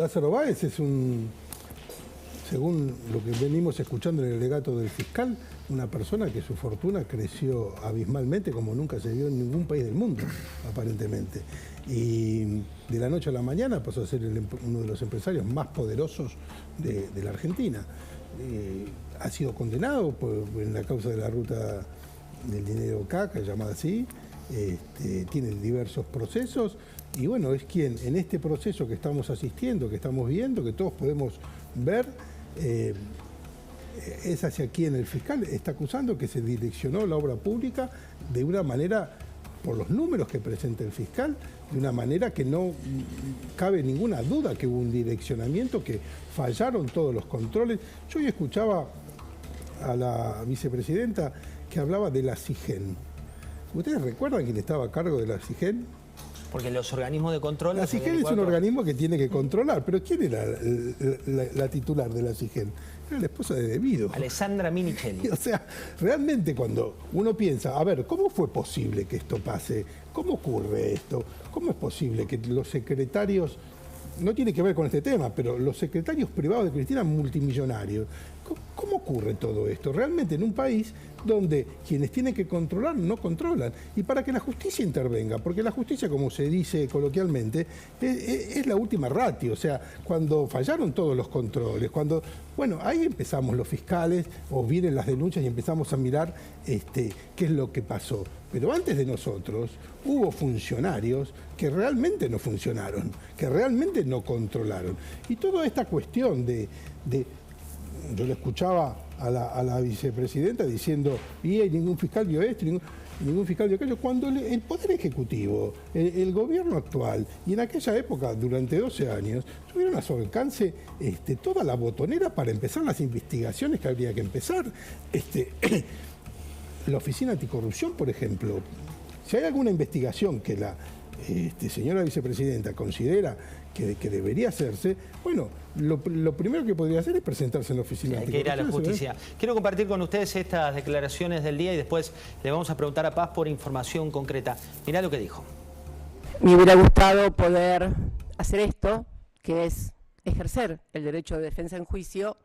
Lázaro Báez es según lo que venimos escuchando en el alegato del fiscal, una persona que su fortuna creció abismalmente como nunca se vio en ningún país del mundo, aparentemente. Y de la noche a la mañana pasó a ser uno de los empresarios más poderosos de la Argentina. Ha sido condenado en la causa de la ruta del dinero CACA, llamada así. Tiene diversos procesos y bueno, es quien en este proceso que estamos asistiendo, que estamos viendo, que todos podemos ver, es hacia quien el fiscal está acusando que se direccionó la obra pública de una manera, por los números que presenta el fiscal, de una manera que no cabe ninguna duda que hubo un direccionamiento, que fallaron todos los controles. Yo hoy escuchaba a la vicepresidenta que hablaba de la SIGEN. ¿Ustedes recuerdan quién estaba a cargo de la SIGEN? Porque los organismos de control... La SIGEN es un organismo que tiene que controlar, pero ¿quién era la titular de la SIGEN? Era la esposa de De Vido. Alessandra Minichelli. O sea, realmente cuando uno piensa, a ver, ¿cómo fue posible que esto pase? ¿Cómo ocurre esto? ¿Cómo es posible que los secretarios, no tiene que ver con este tema, pero los secretarios privados de Cristina multimillonarios, ¿cómo ocurre todo esto? Realmente en un país donde quienes tienen que controlar no controlan. Y para que la justicia intervenga, porque la justicia, como se dice coloquialmente, es la última ratio. O sea, cuando fallaron todos los controles, bueno, ahí empezamos los fiscales, o vienen las denuncias y empezamos a mirar qué es lo que pasó. Pero antes de nosotros hubo funcionarios que realmente no funcionaron, que realmente no controlaron. Y toda esta cuestión yo le escuchaba a la vicepresidenta diciendo, y ningún fiscal vio esto, ningún fiscal vio aquello, cuando el Poder Ejecutivo, el gobierno actual, y en aquella época, durante 12 años, tuvieron a su alcance toda la botonera para empezar las investigaciones que habría que empezar. La Oficina Anticorrupción, por ejemplo, si hay alguna investigación que la señora vicepresidenta considera que debería hacerse, bueno, lo primero que podría hacer es presentarse en la Oficina Anticorrupción. Hay que ir a la justicia. Quiero compartir con ustedes estas declaraciones del día y después le vamos a preguntar a Paz por información concreta. Mirá lo que dijo. Me hubiera gustado poder hacer esto, que es ejercer el derecho de defensa en juicio,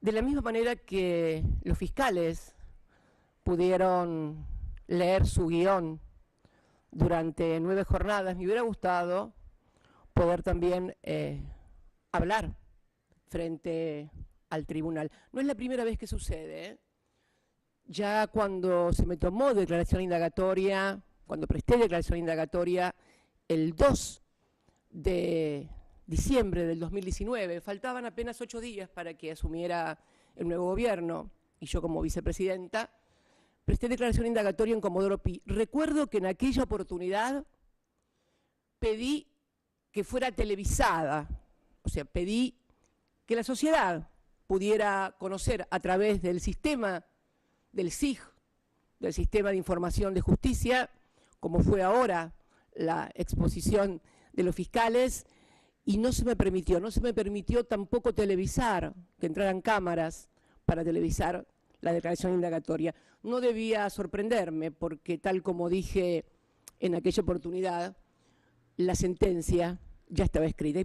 de la misma manera que los fiscales pudieron leer su guión durante 9 jornadas. Me hubiera gustado poder también hablar frente al tribunal. No es la primera vez que sucede, ¿eh? Ya cuando se me tomó declaración indagatoria, cuando presté declaración indagatoria, el 2 de diciembre del 2019, faltaban apenas 8 días para que asumiera el nuevo gobierno, y yo como vicepresidenta, presté declaración indagatoria en Comodoro Pi. Recuerdo que en aquella oportunidad pedí que fuera televisada, o sea, pedí que la sociedad pudiera conocer a través del sistema del SIJ, del Sistema de Información de Justicia, como fue ahora la exposición de los fiscales, y no se me permitió tampoco televisar, que entraran cámaras para televisar la declaración indagatoria. No debía sorprenderme porque, tal como dije en aquella oportunidad, la sentencia ya estaba escrita.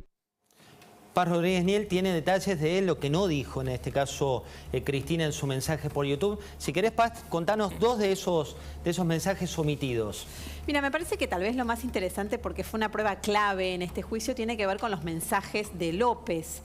Paz Rodríguez Niel tiene detalles de lo que no dijo, en este caso, Cristina en su mensaje por YouTube. Si querés, Paz, contanos 2 de esos mensajes omitidos. Mira, me parece que tal vez lo más interesante, porque fue una prueba clave en este juicio, tiene que ver con los mensajes de López.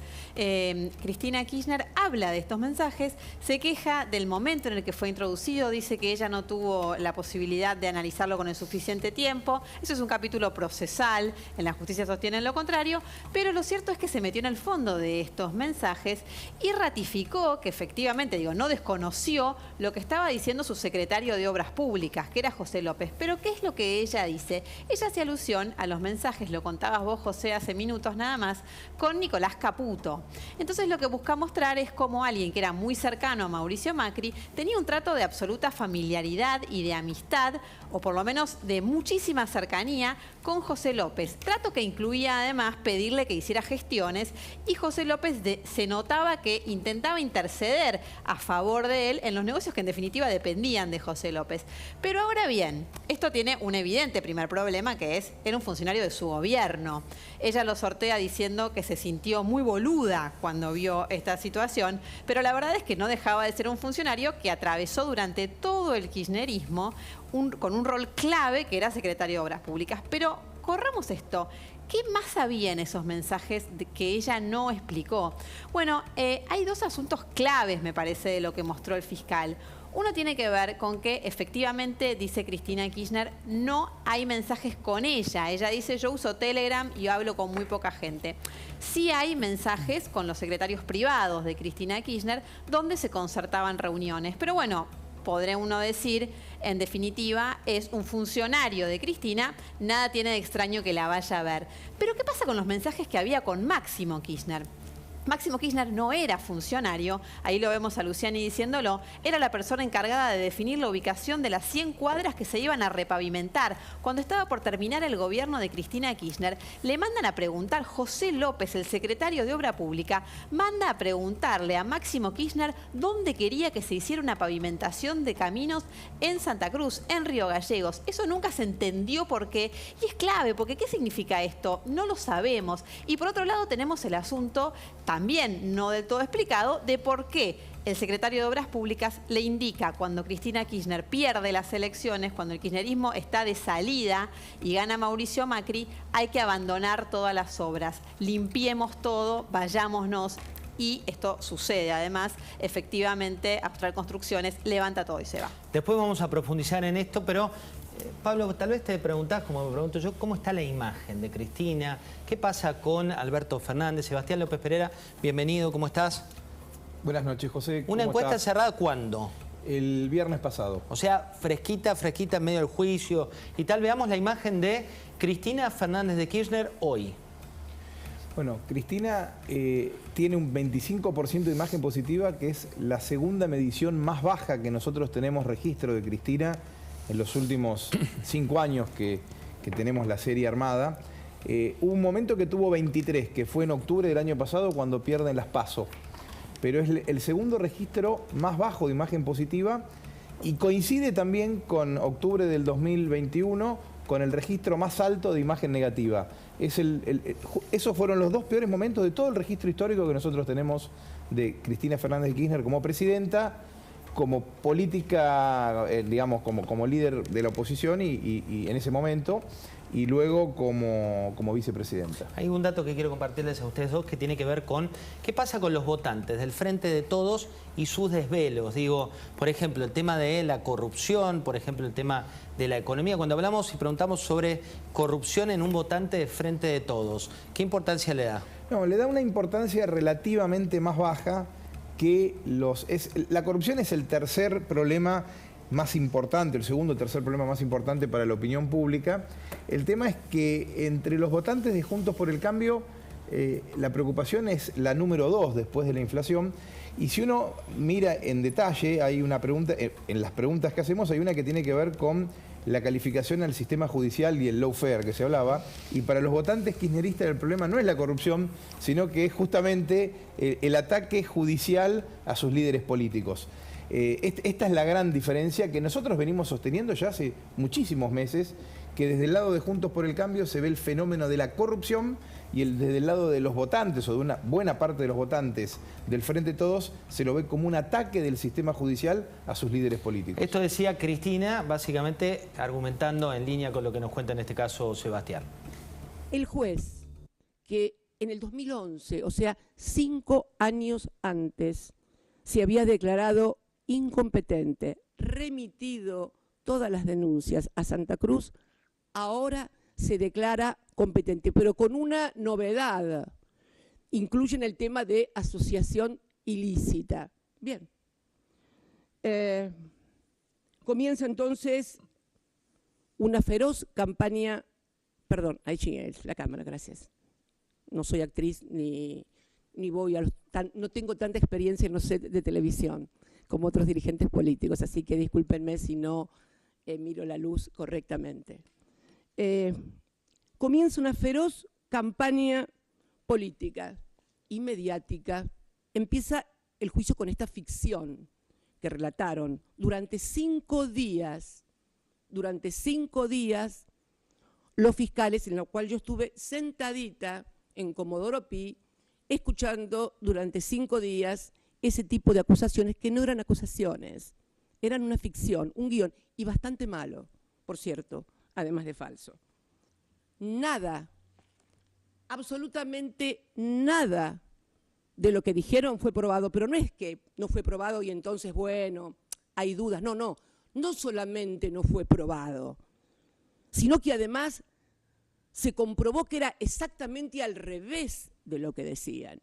Cristina Kirchner habla de estos mensajes, se queja del momento en el que fue introducido, dice que ella no tuvo la posibilidad de analizarlo con el suficiente tiempo. Eso es un capítulo procesal, en la justicia sostienen lo contrario, pero lo cierto es que se metió en el fondo de estos mensajes y ratificó que efectivamente, no desconoció lo que estaba diciendo su secretario de Obras Públicas, que era José López. Pero ¿qué es lo que ella dice? Ella hace alusión a los mensajes, lo contabas vos, José, hace minutos nada más, con Nicolás Caputo. Entonces lo que busca mostrar es cómo alguien que era muy cercano a Mauricio Macri tenía un trato de absoluta familiaridad y de amistad, o por lo menos de muchísima cercanía, con José López. Trato que incluía además pedirle que hiciera gestiones, y José López se notaba que intentaba interceder a favor de él en los negocios que en definitiva dependían de José López. Pero ahora bien, esto tiene un un evidente primer problema, que es, era un funcionario de su gobierno. Ella lo sortea diciendo que se sintió muy boluda cuando vio esta situación, pero la verdad es que no dejaba de ser un funcionario que atravesó durante todo el kirchnerismo con un rol clave, que era secretario de Obras Públicas. Pero corramos esto. ¿Qué más había en esos mensajes que ella no explicó? Bueno, hay dos asuntos claves, me parece, de lo que mostró el fiscal. Uno tiene que ver con que efectivamente, dice Cristina Kirchner, no hay mensajes con ella. Ella dice, yo uso Telegram y hablo con muy poca gente. Sí hay mensajes con los secretarios privados de Cristina Kirchner donde se concertaban reuniones. Pero bueno, podrá uno decir, en definitiva, es un funcionario de Cristina, nada tiene de extraño que la vaya a ver. Pero ¿qué pasa con los mensajes que había con Máximo Kirchner? Máximo Kirchner no era funcionario, ahí lo vemos a Luciani diciéndolo, era la persona encargada de definir la ubicación de las 100 cuadras que se iban a repavimentar. Cuando estaba por terminar el gobierno de Cristina Kirchner, le mandan a preguntar, José López, el secretario de Obra Pública, manda a preguntarle a Máximo Kirchner dónde quería que se hiciera una pavimentación de caminos en Santa Cruz, en Río Gallegos. Eso nunca se entendió por qué, y es clave, porque ¿qué significa esto? No lo sabemos. Y por otro lado tenemos el asunto también no del todo explicado, de por qué el secretario de Obras Públicas le indica cuando Cristina Kirchner pierde las elecciones, cuando el kirchnerismo está de salida y gana Mauricio Macri, hay que abandonar todas las obras, limpiemos todo, vayámonos. Y esto sucede, además, efectivamente, Austral Construcciones levanta todo y se va. Después vamos a profundizar en esto, pero Pablo, tal vez te preguntás, como me pregunto yo, ¿cómo está la imagen de Cristina? ¿Qué pasa con Alberto Fernández? Sebastián López Pereira, bienvenido, ¿cómo estás? Buenas noches, José. ¿Una encuesta estás? cerrada cuándo? El viernes pasado. O sea, fresquita, fresquita en medio del juicio. Y tal, veamos la imagen de Cristina Fernández de Kirchner hoy. Bueno, Cristina tiene un 25% de imagen positiva, que es la segunda medición más baja que nosotros tenemos registro de Cristina en los últimos 5 años que tenemos la serie armada. Hubo un momento que tuvo 23, que fue en octubre del año pasado cuando pierden las PASO. Pero es el segundo registro más bajo de imagen positiva y coincide también con octubre del 2021 con el registro más alto de imagen negativa. Esos fueron los dos peores momentos de todo el registro histórico que nosotros tenemos de Cristina Fernández de Kirchner como presidenta, como política, digamos, como líder de la oposición y en ese momento, y luego como vicepresidenta. Hay un dato que quiero compartirles a ustedes dos que tiene que ver con qué pasa con los votantes del Frente de Todos y sus desvelos. Digo, por ejemplo, el tema de la corrupción, por ejemplo, el tema de la economía. Cuando hablamos y preguntamos sobre corrupción en un votante de Frente de Todos, ¿qué importancia le da? No, le da una importancia relativamente más baja que la corrupción es el tercer problema más importante, el segundo o tercer problema más importante para la opinión pública. El tema es que entre los votantes de Juntos por el Cambio, la preocupación es la número 2 después de la inflación. Y si uno mira en detalle, hay una pregunta, en las preguntas que hacemos hay una que tiene que ver con la calificación al sistema judicial y el lawfare que se hablaba. Y para los votantes kirchneristas el problema no es la corrupción, sino que es justamente el ataque judicial a sus líderes políticos. Esta es la gran diferencia que nosotros venimos sosteniendo ya hace muchísimos meses, que desde el lado de Juntos por el Cambio se ve el fenómeno de la corrupción y desde el lado de los votantes o de una buena parte de los votantes del Frente de Todos se lo ve como un ataque del sistema judicial a sus líderes políticos. Esto decía Cristina, básicamente argumentando en línea con lo que nos cuenta en este caso Sebastián. El juez que en el 2011, o sea, 5 años antes, se había declarado incompetente, remitido todas las denuncias a Santa Cruz, ahora se declara competente, pero con una novedad. Incluyen el tema de asociación ilícita. Bien. Comienza entonces una feroz campaña. Perdón, ahí chingué la cámara, gracias. No soy actriz ni voy no tengo tanta experiencia en los sets de televisión como otros dirigentes políticos, así que discúlpenme si no miro la luz correctamente. Comienza una feroz campaña política y mediática. Empieza el juicio con esta ficción que relataron durante 5 días durante 5 días los fiscales, en lo cual yo estuve sentadita en Comodoro Pi, escuchando durante 5 días ese tipo de acusaciones que no eran acusaciones, eran una ficción, un guión, y bastante malo, por cierto, además de falso. Nada, absolutamente nada de lo que dijeron fue probado, pero no es que no fue probado y entonces, bueno, hay dudas, no solamente no fue probado, sino que además se comprobó que era exactamente al revés de lo que decían.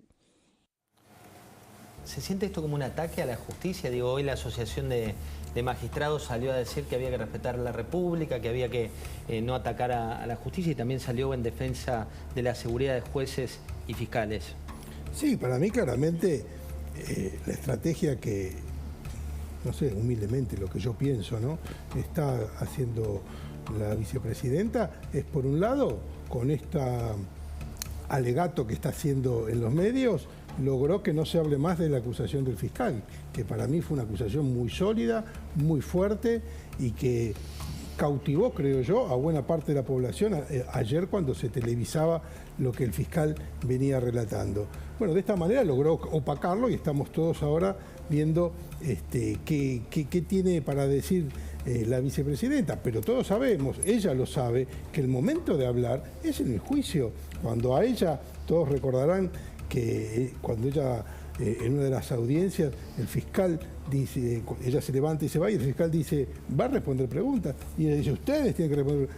¿Se siente esto como un ataque a la justicia? Digo, hoy la Asociación de Magistrados salió a decir que había que respetar la República, que había que no atacar a la justicia, y también salió en defensa de la seguridad de jueces y fiscales. Sí, para mí claramente la estrategia que, no sé, humildemente lo que yo pienso, ¿no?, está haciendo la vicepresidenta es, por un lado, con este alegato que está haciendo en los medios, logró que no se hable más de la acusación del fiscal, que para mí fue una acusación muy sólida, muy fuerte y que cautivó, creo yo, a buena parte de la población ayer cuando se televisaba lo que el fiscal venía relatando. Bueno, de esta manera logró opacarlo y estamos todos ahora viendo qué tiene para decir la vicepresidenta, pero todos sabemos, ella lo sabe, que el momento de hablar es en el juicio. Cuando a ella, todos recordarán que cuando ella, en una de las audiencias, el fiscal dice, ella se levanta y se va, y el fiscal dice, va a responder preguntas, y ella dice, ustedes tienen que responder.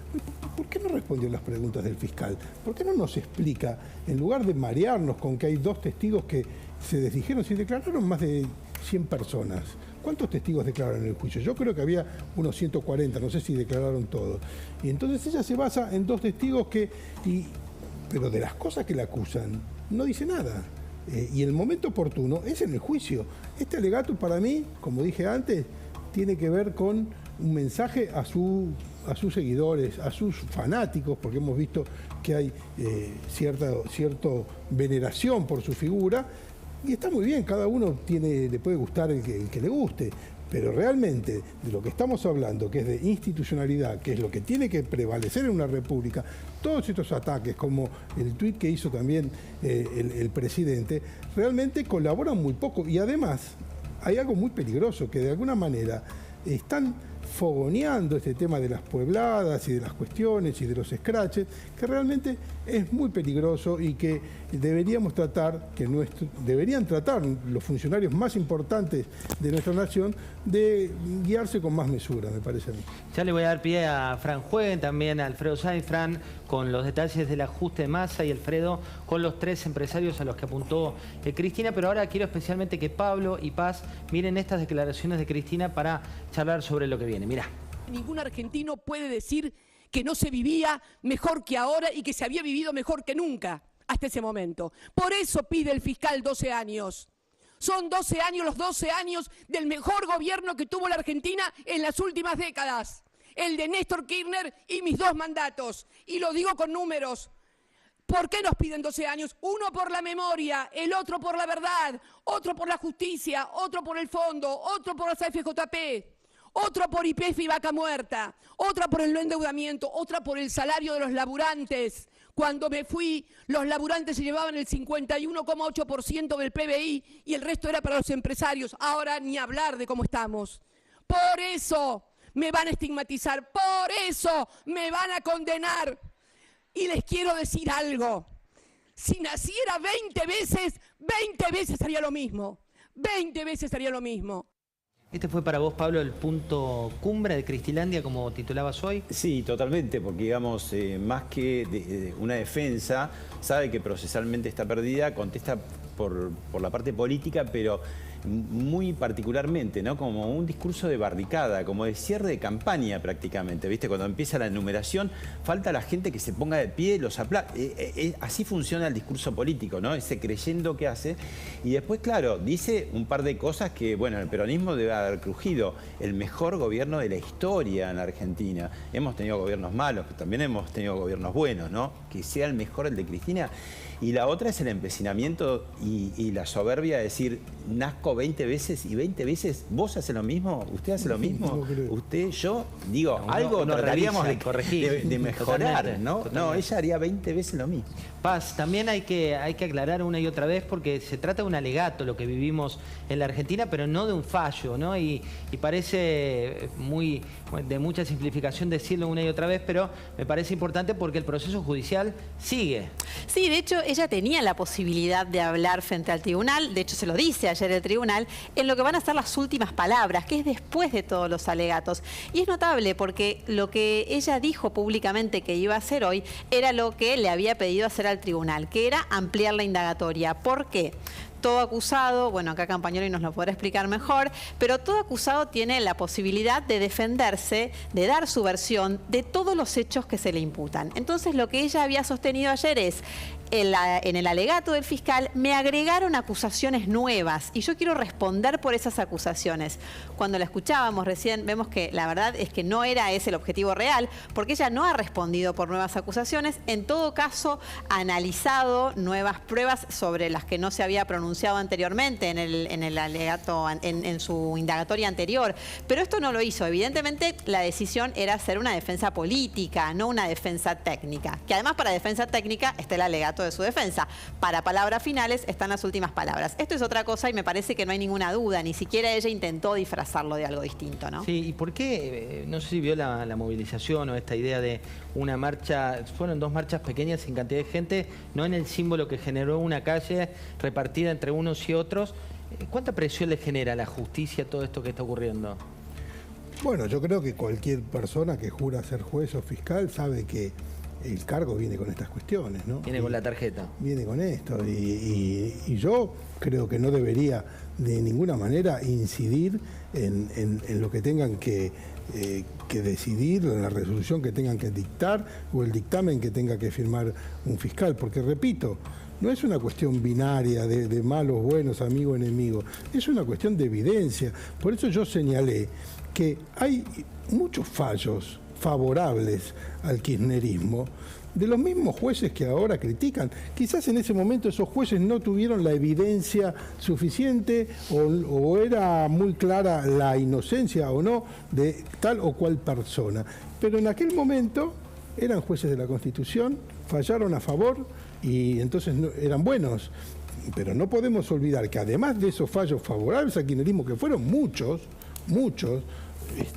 ¿Por qué no respondió las preguntas del fiscal? ¿Por qué no nos explica, en lugar de marearnos con que hay 2 testigos que se desdijeron, si declararon más de 100 personas? ¿Cuántos testigos declararon en el juicio? Yo creo que había unos 140, no sé si declararon todos. Y entonces ella se basa en 2 testigos pero de las cosas que la acusan no dice nada. Y el momento oportuno es en el juicio. Este alegato, para mí, como dije antes, tiene que ver con un mensaje a sus seguidores, a sus fanáticos, porque hemos visto que hay cierta veneración por su figura, y está muy bien, cada uno le puede gustar el que le guste, pero realmente de lo que estamos hablando, que es de institucionalidad, que es lo que tiene que prevalecer en una república, todos estos ataques, como el tuit que hizo también el presidente, realmente colaboran muy poco. Y además hay algo muy peligroso, que de alguna manera están fogoneando este tema de las puebladas y de las cuestiones y de los scratches, que realmente es muy peligroso y que deberían tratar los funcionarios más importantes de nuestra nación de guiarse con más mesura, me parece a mí. Ya le voy a dar pie a Fran Jueguen, también a Alfredo Sainz. Fran, con los detalles del ajuste de masa, y Alfredo con los 3 empresarios a los que apuntó Cristina, pero ahora quiero especialmente que Pablo y Paz miren estas declaraciones de Cristina para charlar sobre lo que viene. Mirá. Ningún argentino puede decir que no se vivía mejor que ahora y que se había vivido mejor que nunca hasta ese momento. Por eso pide el fiscal 12 años. Son 12 años, los 12 años del mejor gobierno que tuvo la Argentina en las últimas décadas. El de Néstor Kirchner y mis 2 mandatos. Y lo digo con números. ¿Por qué nos piden 12 años? Uno por la memoria, el otro por la verdad, otro por la justicia, otro por el fondo, otro por las AFJP. Otra por YPF y vaca muerta, otra por el no endeudamiento, otra por el salario de los laburantes. Cuando me fui, los laburantes se llevaban el 51,8% del PBI y el resto era para los empresarios. Ahora ni hablar de cómo estamos. Por eso me van a estigmatizar, por eso me van a condenar. Y les quiero decir algo. Si naciera 20 veces haría lo mismo. 20 veces haría lo mismo. ¿Este fue para vos, Pablo, el punto cumbre de Cristilandia, como titulabas hoy? Sí, totalmente, porque digamos, más que una defensa, sabe que procesalmente está perdida, contesta por la parte política, pero muy particularmente, ¿no? Como un discurso de barricada, como de cierre de campaña prácticamente, ¿viste? Cuando empieza la enumeración, falta la gente que se ponga de pie, los aplaude. Así funciona el discurso político, ¿no? Ese creyendo que hace. Y después, claro, dice un par de cosas que, bueno, el peronismo debe haber crujido. El mejor gobierno de la historia en la Argentina. Hemos tenido gobiernos malos, pero también hemos tenido gobiernos buenos, ¿no? Que sea el mejor el de Cristina. Y la otra es el empecinamiento y la soberbia de decir, nazco 20 veces y 20 veces vos haces lo mismo, usted hace lo mismo, usted, yo, digo, algo trataríamos de corregir, de mejorar, totalmente, ¿no? totalmente. No, ella haría 20 veces lo mismo. Paz, también hay que aclarar una y otra vez porque se trata de un alegato lo que vivimos en la Argentina, pero no de un fallo, ¿no? Y parece de mucha simplificación decirlo una y otra vez, pero me parece importante porque el proceso judicial sigue. Sí, de hecho, ella tenía la posibilidad de hablar frente al tribunal, de hecho se lo dice ayer el tribunal, en lo que van a ser las últimas palabras, que es después de todos los alegatos. Y es notable porque lo que ella dijo públicamente que iba a hacer hoy era lo que le había pedido hacer al tribunal, que era ampliar la indagatoria. ¿Por qué? Todo acusado, bueno, acá Campagnoli nos lo podrá explicar mejor, pero todo acusado tiene la posibilidad de defenderse, de dar su versión de todos los hechos que se le imputan. Entonces, lo que ella había sostenido ayer es, en el alegato del fiscal, me agregaron acusaciones nuevas y yo quiero responder por esas acusaciones. Cuando la escuchábamos recién, vemos que la verdad es que no era ese el objetivo real, porque ella no ha respondido por nuevas acusaciones, en todo caso ha analizado nuevas pruebas sobre las que no se había pronunciado anteriormente en el alegato, en su indagatoria anterior. Pero esto no lo hizo. Evidentemente, la decisión era hacer una defensa política, no una defensa técnica. Que además, para defensa técnica está el alegato de su defensa. Para palabras finales están las últimas palabras. Esto es otra cosa y me parece que no hay ninguna duda. Ni siquiera ella intentó disfrazarlo de algo distinto, ¿no? Sí, ¿y por qué? No sé si vio la movilización o esta idea de una marcha, fueron 2 marchas pequeñas sin cantidad de gente, no en el símbolo que generó una calle repartida entre unos y otros. ¿Cuánta presión le genera a la justicia todo esto que está ocurriendo? Bueno, yo creo que cualquier persona que jura ser juez o fiscal sabe que el cargo viene con estas cuestiones, ¿no? Viene con la tarjeta. Viene con esto. Y yo creo que no debería de ninguna manera incidir en lo que tengan que decidir, en la resolución que tengan que dictar o el dictamen que tenga que firmar un fiscal. Porque, repito, no es una cuestión binaria de malos, buenos, amigo, enemigo. Es una cuestión de evidencia. Por eso yo señalé que hay muchos fallos favorables al kirchnerismo de los mismos jueces que ahora critican. Quizás en ese momento esos jueces no tuvieron la evidencia suficiente o era muy clara la inocencia o no de tal o cual persona. Pero en aquel momento eran jueces de la Constitución, fallaron a favor y entonces eran buenos. Pero no podemos olvidar que además de esos fallos favorables al kirchnerismo, que fueron muchos,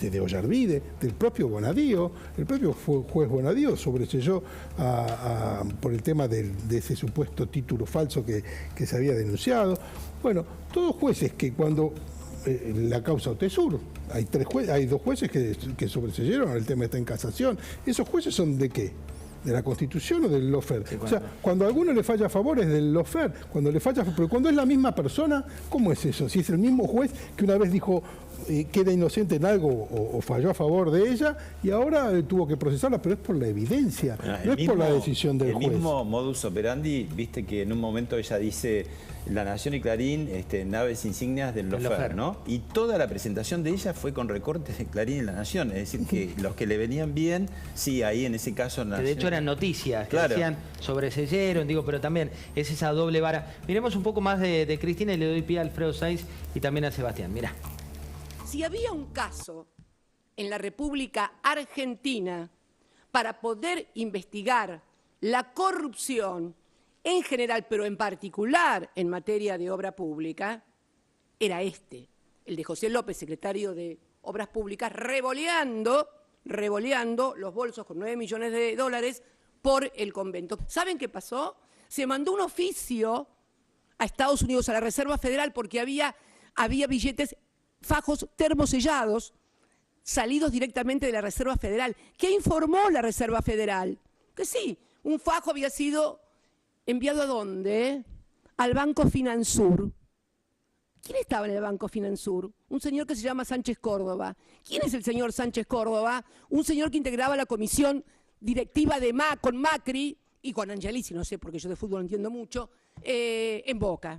de Ollarvide, del propio Bonadío, el propio juez Bonadío sobreselló por el tema de ese supuesto título falso que se había denunciado. Bueno, todos jueces que cuando la causa Otesur, hay 2 jueces que sobreseyeron, el tema está en casación. ¿Esos jueces son de qué? ¿De la Constitución o del lawfare? Sí, o sea, cuando a alguno le falla a favor es del lawfare, cuando le falla, pero cuando es la misma persona, ¿cómo es eso? Si es el mismo juez que una vez dijo que era inocente en algo o falló a favor de ella y ahora tuvo que procesarla, pero es por la evidencia, no es por la decisión del juez. El mismo modus operandi, viste que en un momento ella dice La Nación y Clarín, naves insignias del lawfare, ¿no? Y toda la presentación de ella fue con recortes de Clarín y La Nación, es decir, que los que le venían bien, sí, ahí en ese caso... Que de hecho eran noticias, que claro, decían sobreseyeron, pero también es esa doble vara. Miremos un poco más de Cristina y le doy pie a Alfredo Sainz y también a Sebastián, mirá. Si había un caso en la República Argentina para poder investigar la corrupción en general, pero en particular en materia de obra pública, era el de José López, secretario de Obras Públicas, revoleando los bolsos con $9 millones por el convento. ¿Saben qué pasó? Se mandó un oficio a Estados Unidos, a la Reserva Federal, porque había billetes, fajos termosellados, salidos directamente de la Reserva Federal. ¿Qué informó la Reserva Federal? Que sí, un fajo había sido enviado ¿a dónde? Al Banco Finansur. ¿Quién estaba en el Banco Finansur? Un señor que se llama Sánchez Córdoba. ¿Quién es el señor Sánchez Córdoba? Un señor que integraba la comisión directiva con Macri y con Angelici, no sé, porque yo de fútbol no entiendo mucho, en Boca.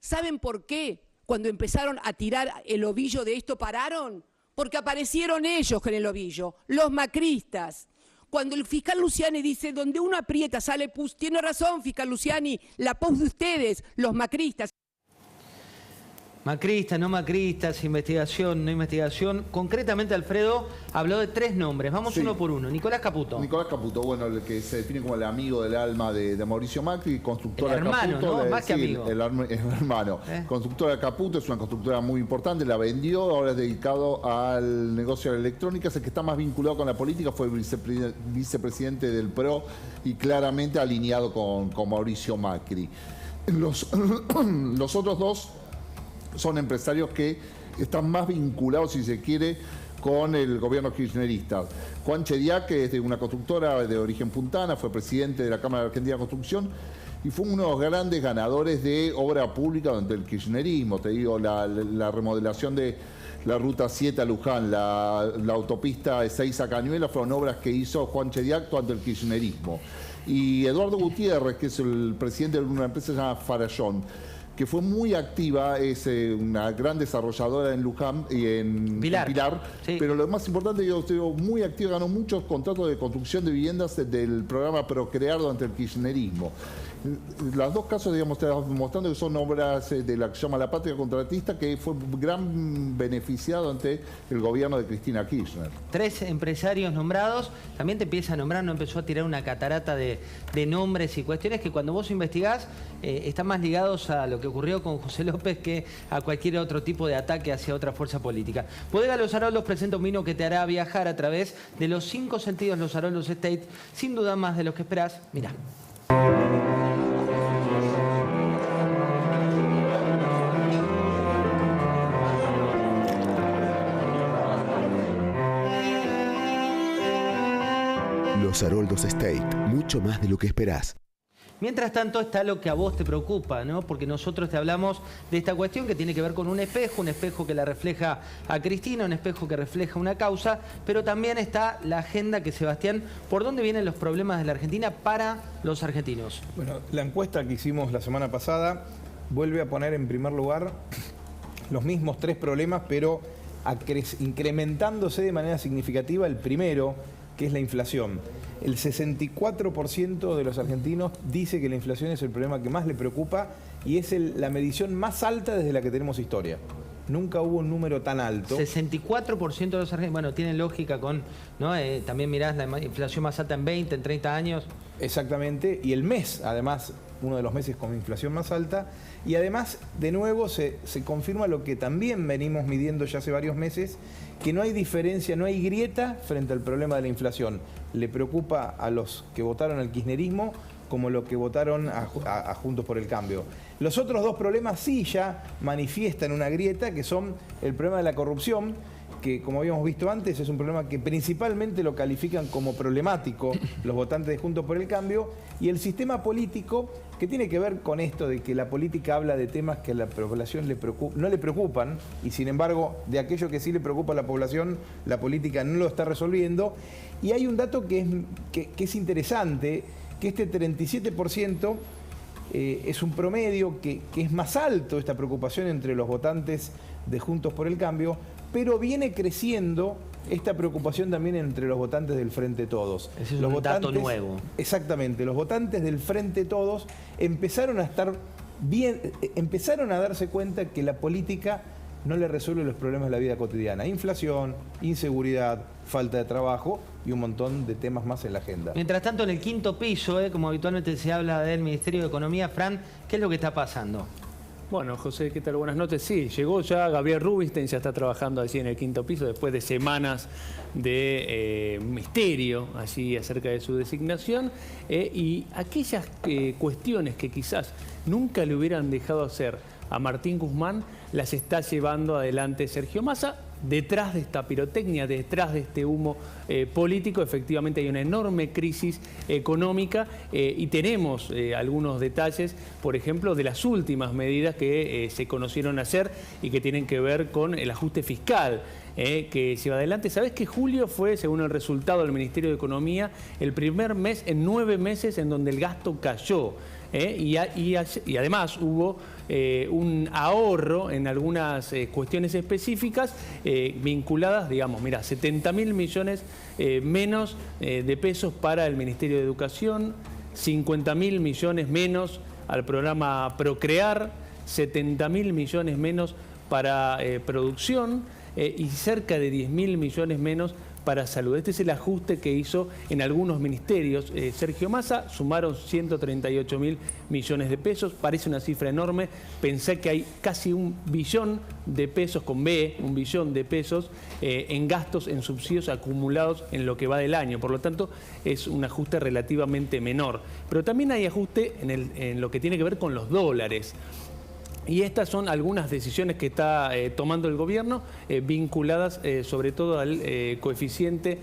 ¿Saben por qué? Cuando empezaron a tirar el ovillo de esto, pararon, porque aparecieron ellos con el ovillo, los macristas, Cuando el fiscal Luciani dice, donde uno aprieta sale pus, tiene razón, fiscal Luciani, la pus de ustedes, los macristas. Macristas, no macristas, investigación, no investigación. Concretamente, Alfredo habló de 3 nombres. Vamos uno por uno. Nicolás Caputo. Nicolás Caputo, bueno, el que se define como el amigo del alma de Mauricio Macri, constructora el hermano, Caputo. ¿no? Más que amigo. El hermano. Constructora Caputo es una constructora muy importante, la vendió, ahora es dedicado al negocio de la electrónica, es el que está más vinculado con la política, fue el vicepresidente del PRO y claramente alineado con Mauricio Macri. Los otros dos son empresarios que están más vinculados, si se quiere, con el gobierno kirchnerista. Juan Chediak, que es de una constructora de origen puntana, fue presidente de la Cámara Argentina de Construcción y fue uno de los grandes ganadores de obra pública durante el kirchnerismo. Te digo, la remodelación de la Ruta 7 a Luján, la autopista 6 a Cañuelas, fueron obras que hizo Juan Chediak durante el kirchnerismo. Y Eduardo Gutiérrez, que es el presidente de una empresa llamada Farallón, que fue muy activa, es una gran desarrolladora en Luján y en Pilar, sí. Pero lo más importante es que estuvo muy activa, ganó muchos contratos de construcción de viviendas del programa Procrear durante el kirchnerismo. Los dos casos, digamos, te estamos mostrando que son obras de la que se llama La Patria Contratista, que fue gran beneficiado ante el gobierno de Cristina Kirchner. 3 empresarios nombrados, también te empieza a nombrar, no empezó a tirar una catarata de nombres y cuestiones que cuando vos investigás están más ligados a lo que ocurrió con José López que a cualquier otro tipo de ataque hacia otra fuerza política. Bodega Los Aroldos presenta un vino que te hará viajar a través de los 5 sentidos Los Aroldos Estate, sin duda más de lo que esperás. Mirá. Los Aroldos Estate, mucho más de lo que esperás. Mientras tanto está lo que a vos te preocupa, ¿no? Porque nosotros te hablamos de esta cuestión que tiene que ver con un espejo que la refleja a Cristina, un espejo que refleja una causa, pero también está la agenda que, Sebastián, ¿por dónde vienen los problemas de la Argentina para los argentinos? Bueno, la encuesta que hicimos la semana pasada vuelve a poner en primer lugar los mismos 3 problemas, pero incrementándose de manera significativa el primero, que es la inflación. El 64% de los argentinos dice que la inflación es el problema que más le preocupa y es la medición más alta desde la que tenemos historia. Nunca hubo un número tan alto. 64% de los argentinos, bueno, tienen lógica con, ¿no? También mirás la inflación más alta en 20, en 30 años. Exactamente, y el mes, además, uno de los meses con inflación más alta, y además, de nuevo, se confirma lo que también venimos midiendo ya hace varios meses, que no hay diferencia, no hay grieta frente al problema de la inflación. Le preocupa a los que votaron al kirchnerismo como los que votaron a Juntos por el Cambio. Los otros 2 problemas sí ya manifiestan una grieta, que son el problema de la corrupción, que como habíamos visto antes es un problema que principalmente lo califican como problemático los votantes de Juntos por el Cambio, y el sistema político, que tiene que ver con esto de que la política habla de temas que a la población no le preocupan, y sin embargo de aquello que sí le preocupa a la población, la política no lo está resolviendo. Y hay un dato que es interesante, que este 37% es un promedio que es más alto, esta preocupación entre los votantes de Juntos por el Cambio, pero viene creciendo esta preocupación también entre los votantes del Frente Todos. Ese es un dato nuevo. Exactamente, los votantes del Frente Todos empezaron a estar bien, empezaron a darse cuenta que la política no le resuelve los problemas de la vida cotidiana. Inflación, inseguridad, falta de trabajo y un montón de temas más en la agenda. Mientras tanto, en el 5º piso, como habitualmente se habla del Ministerio de Economía, Fran, ¿qué es lo que está pasando? Bueno, José, ¿qué tal? Buenas noches. Sí, llegó ya Gabriel Rubinstein, ya está trabajando allí en el 5º piso después de semanas de misterio allí acerca de su designación y aquellas cuestiones que quizás nunca le hubieran dejado hacer a Martín Guzmán las está llevando adelante Sergio Massa. Detrás de esta pirotecnia, detrás de este humo político, efectivamente hay una enorme crisis económica y tenemos algunos detalles, por ejemplo, de las últimas medidas que se conocieron ayer y que tienen que ver con el ajuste fiscal que lleva adelante. ¿Sabés que julio fue, según el resultado del Ministerio de Economía, el primer mes en 9 meses en donde el gasto cayó? y además hubo un ahorro en algunas cuestiones específicas vinculadas, digamos, mira, 70.000 millones menos de pesos para el Ministerio de Educación, 50.000 millones menos al programa Procrear, 70.000 millones menos para producción y cerca de 10.000 millones menos para salud. Este es el ajuste que hizo en algunos ministerios Sergio Massa, sumaron 138.000 millones de pesos, parece una cifra enorme, pensé que hay casi 1 billón de pesos, con B, 1 billón de pesos en gastos, en subsidios acumulados en lo que va del año, por lo tanto es un ajuste relativamente menor. Pero también hay ajuste en lo que tiene que ver con los dólares. Y estas son algunas decisiones que está tomando el gobierno vinculadas sobre todo al coeficiente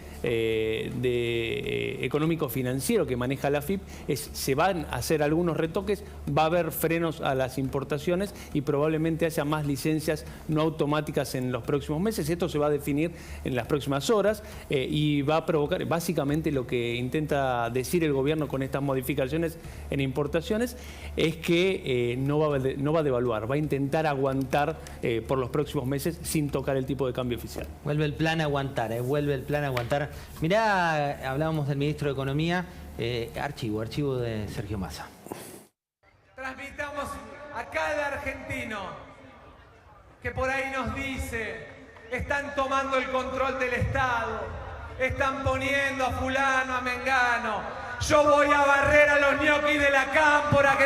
económico financiero que maneja la AFIP. Se van a hacer algunos retoques, va a haber frenos a las importaciones y probablemente haya más licencias no automáticas en los próximos meses. Esto se va a definir en las próximas horas y va a provocar, básicamente lo que intenta decir el gobierno con estas modificaciones en importaciones es que no va a devaluar, va a intentar aguantar por los próximos meses sin tocar el tipo de cambio oficial. Vuelve el plan a aguantar, vuelve el plan a aguantar. Mirá, hablábamos del ministro de Economía, archivo de Sergio Massa. Transmitamos a cada argentino que por ahí nos dice, están tomando el control del Estado, están poniendo a fulano, a mengano, yo voy a barrer a los ñoquis de la cámpora que no